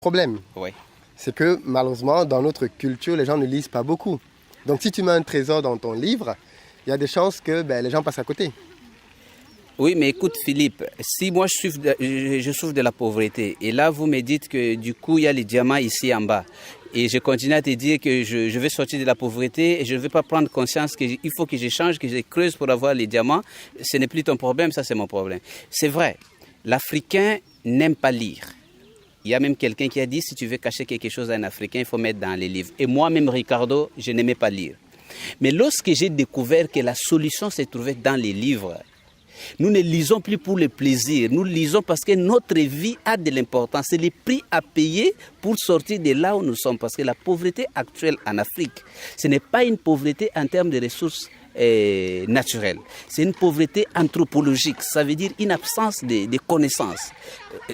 Problème, Oui. c'est que malheureusement, dans notre culture, les gens ne lisent pas beaucoup. Donc si tu mets un trésor dans ton livre, il y a des chances que les gens passent à côté. Oui, mais écoute Philippe, si moi je souffre de la pauvreté et là vous me dites que du coup il y a les diamants ici en bas et je continue à te dire que je vais sortir de la pauvreté et je ne vais pas prendre conscience qu'il faut que je change, que je creuse pour avoir les diamants, ce n'est plus ton problème, ça c'est mon problème. C'est vrai, l'Africain n'aime pas lire. Il y a même quelqu'un qui a dit si tu veux cacher quelque chose à un Africain, il faut mettre dans les livres. Et moi-même Ricardo, je n'aimais pas lire. Mais lorsque j'ai découvert que la solution se trouvait dans les livres, nous ne lisons plus pour le plaisir, nous lisons parce que notre vie a de l'importance. C'est le prix à payer pour sortir de là où nous sommes. Parce que la pauvreté actuelle en Afrique, ce n'est pas une pauvreté en termes de ressources naturelles. C'est une pauvreté anthropologique. Ça veut dire une absence de connaissances.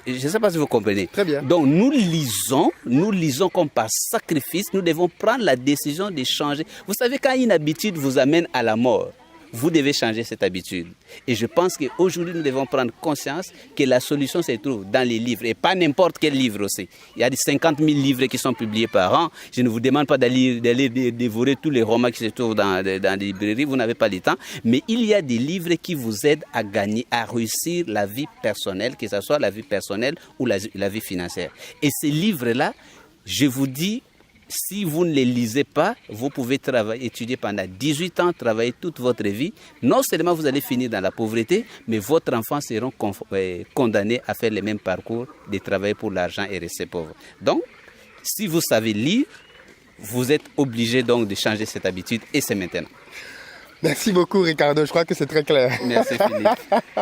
Je ne sais pas si vous comprenez. Très bien. Donc nous lisons comme par sacrifice, nous devons prendre la décision de changer. Vous savez, quand une habitude vous amène à la mort, vous devez changer cette habitude. Et je pense qu'aujourd'hui, nous devons prendre conscience que la solution se trouve dans les livres. Et pas n'importe quel livre aussi. Il y a des 50 000 livres qui sont publiés par an. Je ne vous demande pas d'aller dévorer tous les romans qui se trouvent dans les librairies. Vous n'avez pas le temps. Mais il y a des livres qui vous aident à gagner, à réussir la vie personnelle, que ce soit la vie personnelle ou la vie financière. Et ces livres-là, je vous dis, si vous ne les lisez pas, vous pouvez étudier pendant 18 ans, travailler toute votre vie. Non seulement vous allez finir dans la pauvreté, mais votre enfant seront condamnés à faire le même parcours de travailler pour l'argent et rester pauvre. Donc, si vous savez lire, vous êtes obligé donc de changer cette habitude et c'est maintenant. Merci beaucoup Ricardo, je crois que c'est très clair. Merci Philippe.